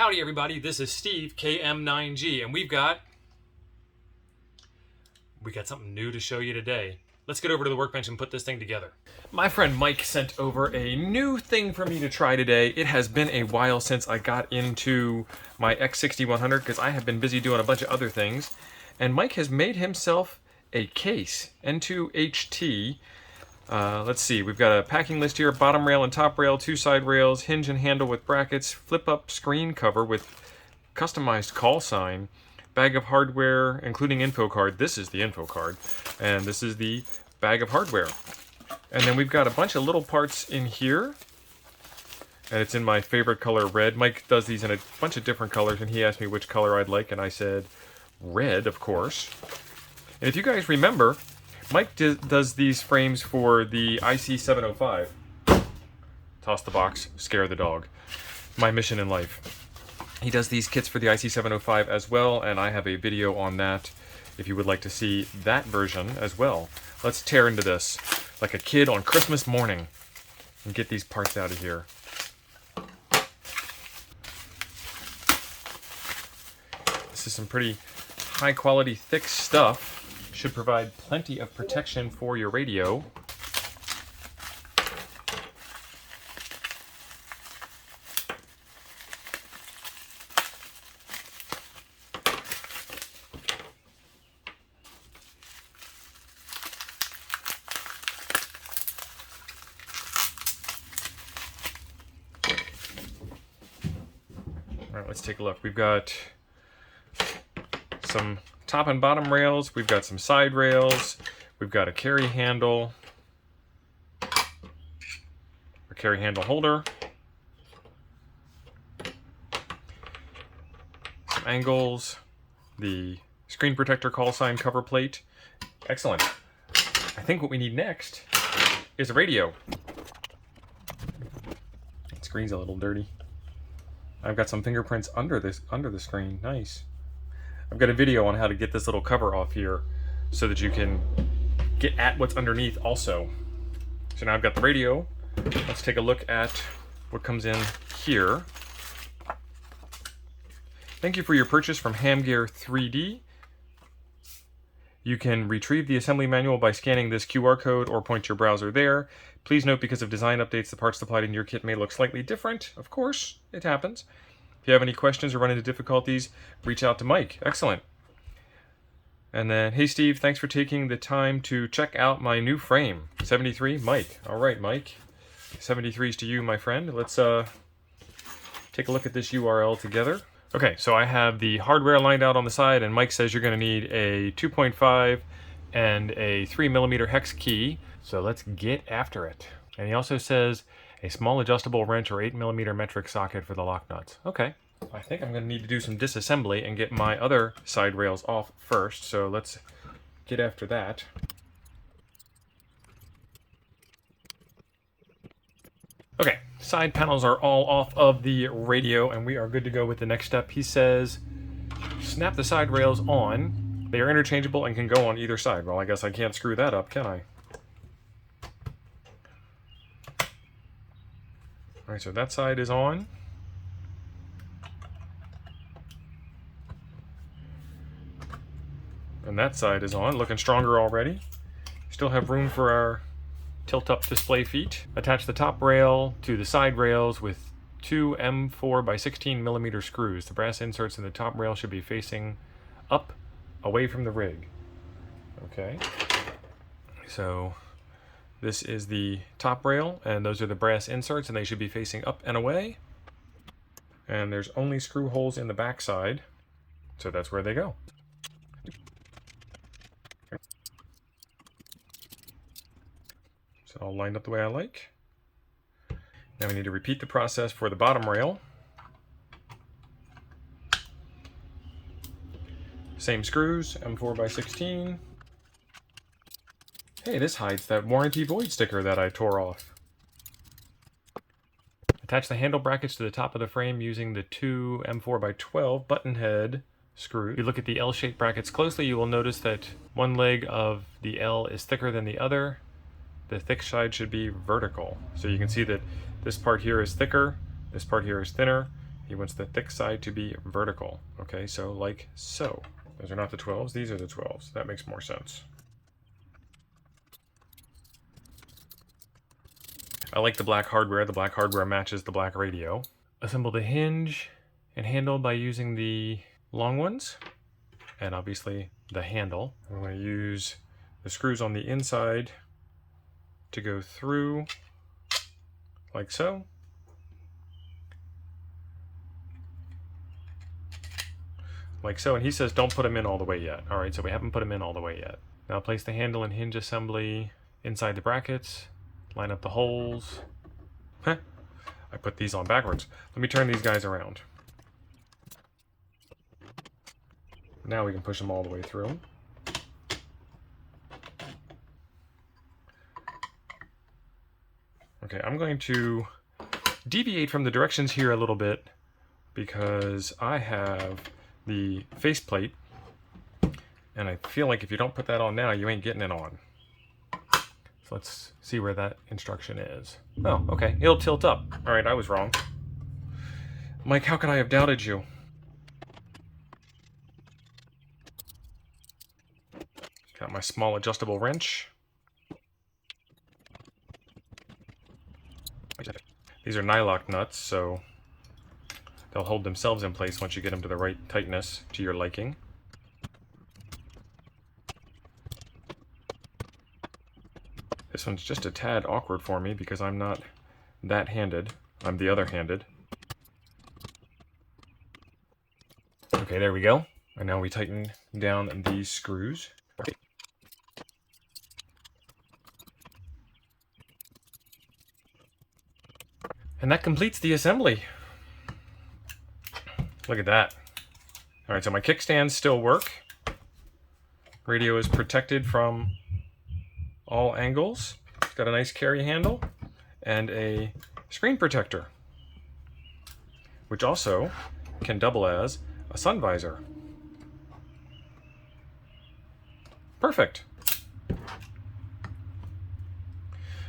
Howdy everybody, this is Steve, KM9G, and we've got something new to show you today. Let's get over to the workbench and put this thing together. My friend Mike sent over a new thing for me to try today. It has been a while since I got into my X6100 because I have been busy doing a bunch of other things. And Mike has made himself a case, N2HT. Let's see, we've got a packing list here, bottom rail and top rail, 2 side rails, hinge and handle with brackets, flip up screen cover with customized call sign, bag of hardware, including info card. This is the info card, and this is the bag of hardware. And then we've got a bunch of little parts in here, and it's in my favorite color, red. Mike does these in a bunch of different colors, and he asked me which color I'd like, and I said red, of course. And if you guys remember, Mike does these frames for the IC705. Toss the box, scare the dog. My mission in life. He does these kits for the IC705 as well, and I have a video on that if you would like to see that version as well. Let's tear into this like a kid on Christmas morning and get these parts out of here. This is some pretty high quality, thick stuff. Should provide plenty of protection for your radio. All right, let's take a look. We've got some top and bottom rails, we've got some side rails, we've got a carry handle, a carry handle holder, some angles, the screen protector call sign cover plate. Excellent. I think what we need next is a radio. The screen's a little dirty. I've got some fingerprints under the screen. Nice. I've got a video on how to get this little cover off here so that you can get at what's underneath also. So now I've got the radio. Let's take a look at what comes in here. Thank you for your purchase from Hamgear 3D. You can retrieve the assembly manual by scanning this QR code or point your browser there. Please note, because of design updates, the parts supplied in your kit may look slightly different. Of course, it happens. If you have any questions or run into difficulties, reach out to Mike. Excellent. And then, hey Steve, thanks for taking the time to check out my new frame. 73, Mike. All right, Mike. 73's to you, my friend. Let's take a look at this URL together. Okay, so I have the hardware lined out on the side, and Mike says you're going to need a 2.5 and a 3mm hex key. So let's get after it. And he also says a small adjustable wrench or 8mm metric socket for the lock nuts. Okay, I think I'm going to need to do some disassembly and get my other side rails off first, so let's get after that. Okay, side panels are all off of the radio, and we are good to go with the next step. He says, snap the side rails on. They are interchangeable and can go on either side. Well, I guess I can't screw that up, can I? All right, so that side is on. And that side is on, looking stronger already. Still have room for our tilt-up display feet. Attach the top rail to the side rails with 2 M4 by 16mm screws. The brass inserts in the top rail should be facing up, away from the rig. Okay, so this is the top rail, and those are the brass inserts, and they should be facing up and away. And there's only screw holes in the back side, so that's where they go. So all lined up the way I like. Now we need to repeat the process for the bottom rail. Same screws, M4 by 16. Hey, this hides that warranty void sticker that I tore off. Attach the handle brackets to the top of the frame using the 2 M4 by 12 button head screws. If you look at the L-shaped brackets closely, you will notice that one leg of the L is thicker than the other. The thick side should be vertical. So you can see that this part here is thicker, this part here is thinner, He wants the thick side to be vertical. Okay, so like so. Those are not the 12s, these are the 12s. That makes more sense. I like the black hardware. The black hardware matches the black radio. Assemble the hinge and handle by using the long ones, and obviously the handle. I'm going to use the screws on the inside to go through like so. Like so, and he says don't put them in all the way yet. All right, so we haven't put them in all the way yet. Now place the handle and hinge assembly inside the brackets. Line up the holes. Huh. I put these on backwards. Let me turn these guys around. Now we can push them all the way through. Okay, I'm going to deviate from the directions here a little bit because I have the faceplate, and I feel like if you don't put that on now, you ain't getting it on. So let's see where that instruction is. Oh, okay, it'll tilt up. All right, I was wrong. Mike, how could I have doubted you? Got my small adjustable wrench. These are nylock nuts, so they'll hold themselves in place once you get them to the right tightness to your liking. This one's just a tad awkward for me because I'm not that handed. I'm the other handed. Okay, there we go. And now we tighten down these screws. And that completes the assembly. Look at that. All right, so my kickstands still work. Radio is protected from all angles. It's got a nice carry handle and a screen protector, which also can double as a sun visor. Perfect.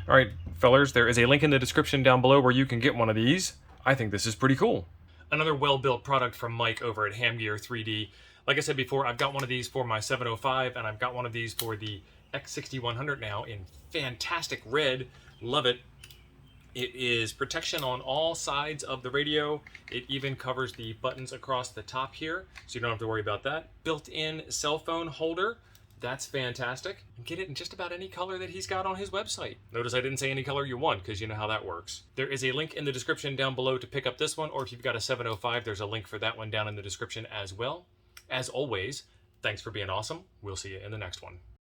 All right, fellers, there is a link in the description down below where you can get one of these. I think this is pretty cool. Another well-built product from Mike over at Ham Gear 3D. Like I said before, I've got one of these for my 705, and I've got one of these for the X6100 now in fantastic red. Love it. It is protection on all sides of the radio. It even covers the buttons across the top here, so you don't have to worry about that. Built-in cell phone holder. That's fantastic. Get it in just about any color that he's got on his website. Notice I didn't say any color you want, because you know how that works. There is a link in the description down below to pick up this one, or if you've got a 705, there's a link for that one down in the description as well. As always, thanks for being awesome. We'll see you in the next one.